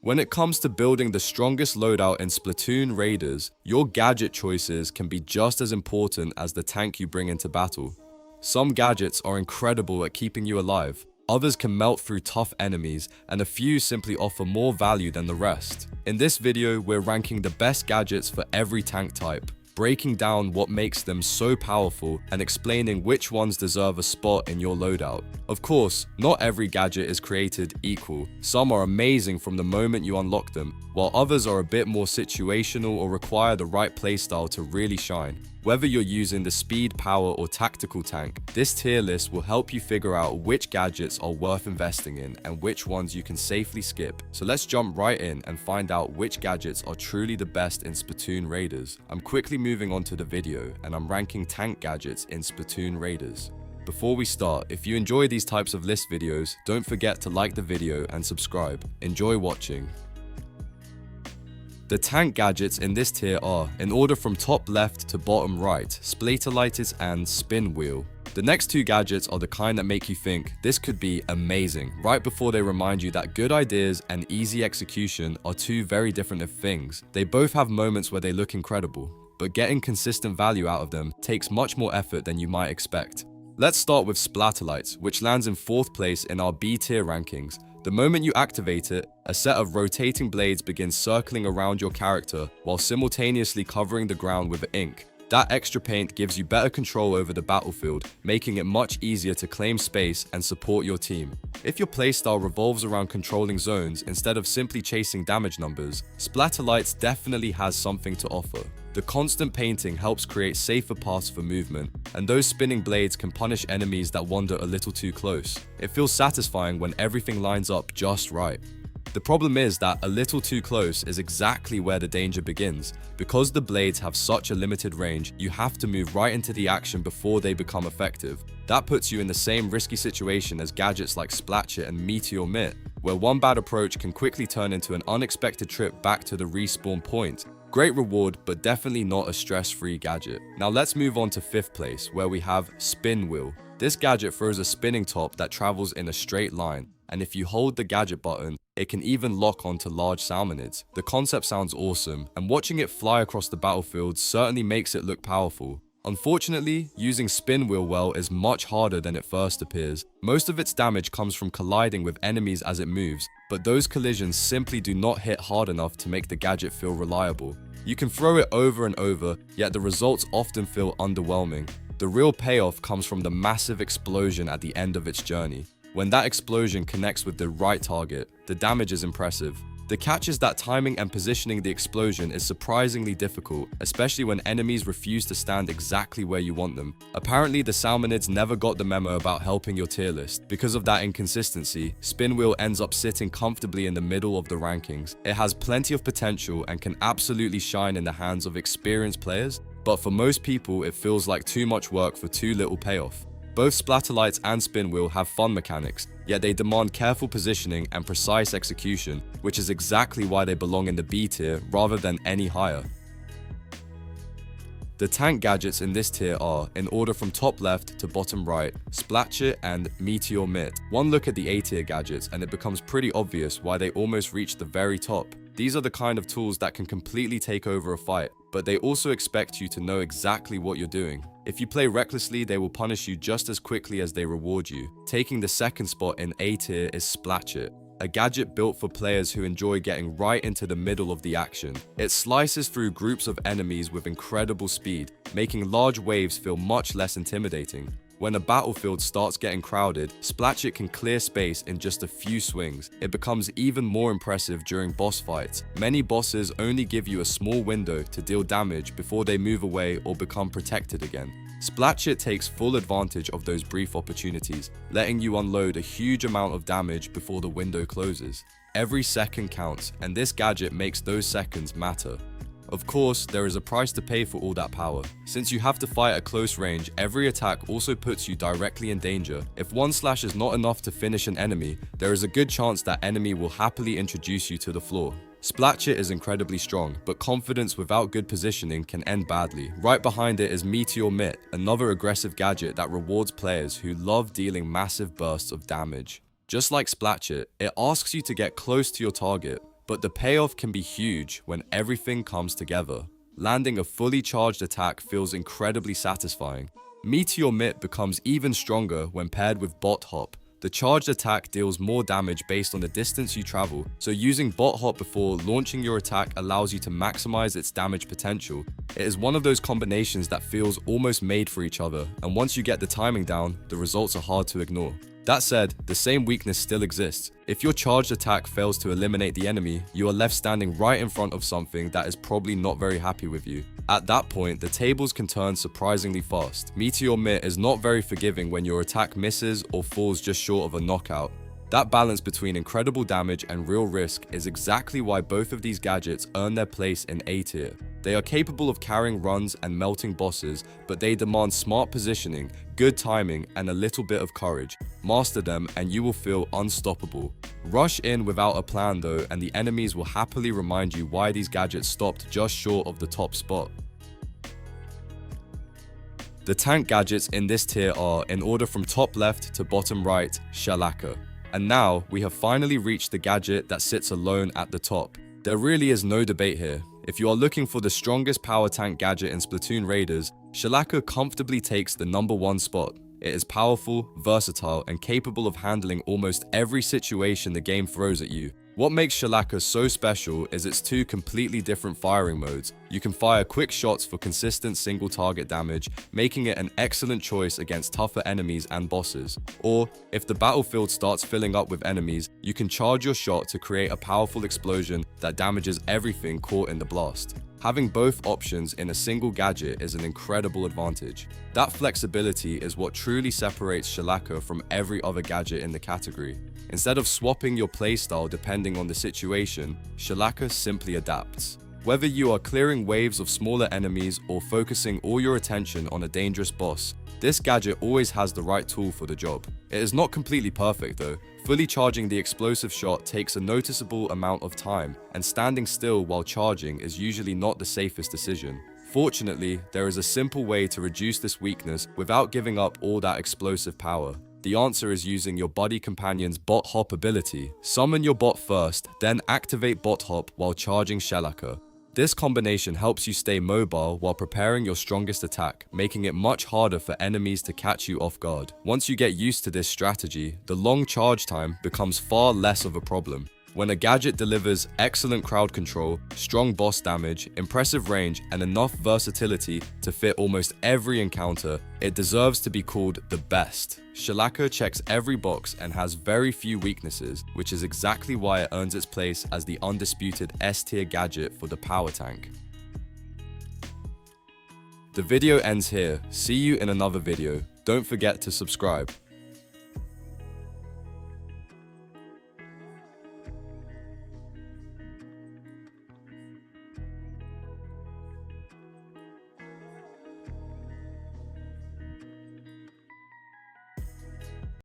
When it comes to building the strongest loadout in Splatoon Raiders, your gadget choices can be just as important as the tank you bring into battle. Some gadgets are incredible at keeping you alive, others can melt through tough enemies, and a few simply offer more value than the rest. In this video, we're ranking the best gadgets for every tank type, breaking down what makes them so powerful and explaining which ones deserve a spot in your loadout. Of course, not every gadget is created equal. Some are amazing from the moment you unlock them, while others are a bit more situational or require the right playstyle to really shine. Whether you're using the speed, power, or tactical tank, this tier list will help you figure out which gadgets are worth investing in and which ones you can safely skip. So let's jump right in and find out which gadgets are truly the best in Splatoon Raiders. I'm quickly moving on to the video, and I'm ranking tank gadgets in Splatoon Raiders. Before we start, if you enjoy these types of list videos, don't forget to like the video and subscribe. Enjoy watching. The tank gadgets in this tier are, in order from top left to bottom right, Splatolitis and Spin Wheel. The next two gadgets are the kind that make you think this could be amazing, right before they remind you that good ideas and easy execution are two very different things. They both have moments where they look incredible, but getting consistent value out of them takes much more effort than you might expect. Let's start with Splatolites, which lands in 4th place in our B tier rankings. The moment you activate it, a set of rotating blades begins circling around your character while simultaneously covering the ground with ink. That extra paint gives you better control over the battlefield, making it much easier to claim space and support your team. If your playstyle revolves around controlling zones instead of simply chasing damage numbers, Splatolites definitely has something to offer. The constant painting helps create safer paths for movement, and those spinning blades can punish enemies that wander a little too close. It feels satisfying when everything lines up just right. The problem is that a little too close is exactly where the danger begins. Because the blades have such a limited range, you have to move right into the action before they become effective. That puts you in the same risky situation as gadgets like Splatshit and Meteor Mitt, where one bad approach can quickly turn into an unexpected trip back to the respawn point. Great reward, but definitely not a stress-free gadget. Now let's move on to 5th place, where we have Spin Wheel. This gadget throws a spinning top that travels in a straight line, and if you hold the gadget button, it can even lock onto large salmonids. The concept sounds awesome, and watching it fly across the battlefield certainly makes it look powerful. Unfortunately, using Spin Wheel well is much harder than it first appears. Most of its damage comes from colliding with enemies as it moves, but those collisions simply do not hit hard enough to make the gadget feel reliable. You can throw it over and over, yet the results often feel underwhelming. The real payoff comes from the massive explosion at the end of its journey. When that explosion connects with the right target, the damage is impressive. The catch is that timing and positioning the explosion is surprisingly difficult, especially when enemies refuse to stand exactly where you want them. Apparently, the Salmonids never got the memo about helping your tier list. Because of that inconsistency, Spin Wheel ends up sitting comfortably in the middle of the rankings. It has plenty of potential and can absolutely shine in the hands of experienced players, but for most people, it feels like too much work for too little payoff. Both Splatolites and Spin Wheel have fun mechanics, yet they demand careful positioning and precise execution, which is exactly why they belong in the B tier rather than any higher. The tank gadgets in this tier are, in order from top left to bottom right, Splatshit and Meteor Mitt. One look at the A tier gadgets and it becomes pretty obvious why they almost reach the very top. These are the kind of tools that can completely take over a fight, but they also expect you to know exactly what you're doing. If you play recklessly, they will punish you just as quickly as they reward you. Taking the second spot in A tier is Splatshit, a gadget built for players who enjoy getting right into the middle of the action. It slices through groups of enemies with incredible speed, making large waves feel much less intimidating. When a battlefield starts getting crowded, Splatshit can clear space in just a few swings. It becomes even more impressive during boss fights. Many bosses only give you a small window to deal damage before they move away or become protected again. Splatshit takes full advantage of those brief opportunities, letting you unload a huge amount of damage before the window closes. Every second counts, and this gadget makes those seconds matter. Of course, there is a price to pay for all that power. Since you have to fight at close range, every attack also puts you directly in danger. If one slash is not enough to finish an enemy, there is a good chance that enemy will happily introduce you to the floor. Splatshit is incredibly strong, but confidence without good positioning can end badly. Right behind it is Meteor Mitt, another aggressive gadget that rewards players who love dealing massive bursts of damage. Just like Splatshit, it asks you to get close to your target, but the payoff can be huge when everything comes together. Landing a fully charged attack feels incredibly satisfying. Meteor Mitt becomes even stronger when paired with Bot Hop. The charged attack deals more damage based on the distance you travel, so using Bot Hop before launching your attack allows you to maximize its damage potential. It is one of those combinations that feels almost made for each other, and once you get the timing down, the results are hard to ignore. That said, the same weakness still exists. If your charged attack fails to eliminate the enemy, you are left standing right in front of something that is probably not very happy with you. At that point, the tables can turn surprisingly fast. Meteor Mitt is not very forgiving when your attack misses or falls just short of a knockout. That balance between incredible damage and real risk is exactly why both of these gadgets earn their place in A tier. They are capable of carrying runs and melting bosses, but they demand smart positioning, good timing, and a little bit of courage. Master them and you will feel unstoppable. Rush in without a plan though, and the enemies will happily remind you why these gadgets stopped just short of the top spot. The tank gadgets in this tier are, in order from top left to bottom right, Shellaca. And now, we have finally reached the gadget that sits alone at the top. There really is no debate here. If you are looking for the strongest power tank gadget in Splatoon Raiders, Shellaca comfortably takes the #1 spot. It is powerful, versatile, and capable of handling almost every situation the game throws at you. What makes Shellaca so special is its two completely different firing modes. You can fire quick shots for consistent single target damage, making it an excellent choice against tougher enemies and bosses. Or, if the battlefield starts filling up with enemies, you can charge your shot to create a powerful explosion that damages everything caught in the blast. Having both options in a single gadget is an incredible advantage. That flexibility is what truly separates Shellaca from every other gadget in the category. Instead of swapping your playstyle depending on the situation, Shellaca simply adapts. Whether you are clearing waves of smaller enemies or focusing all your attention on a dangerous boss, this gadget always has the right tool for the job. It is not completely perfect though. Fully charging the explosive shot takes a noticeable amount of time, and standing still while charging is usually not the safest decision. Fortunately, there is a simple way to reduce this weakness without giving up all that explosive power. The answer is using your buddy companion's Bot Hop ability. Summon your bot first, then activate Bot Hop while charging Shellaca. This combination helps you stay mobile while preparing your strongest attack, making it much harder for enemies to catch you off guard. Once you get used to this strategy, the long charge time becomes far less of a problem. When a gadget delivers excellent crowd control, strong boss damage, impressive range, and enough versatility to fit almost every encounter, it deserves to be called the best. Shellaca checks every box and has very few weaknesses, which is exactly why it earns its place as the undisputed S-tier gadget for the power tank. The video ends here. See you in another video. Don't forget to subscribe.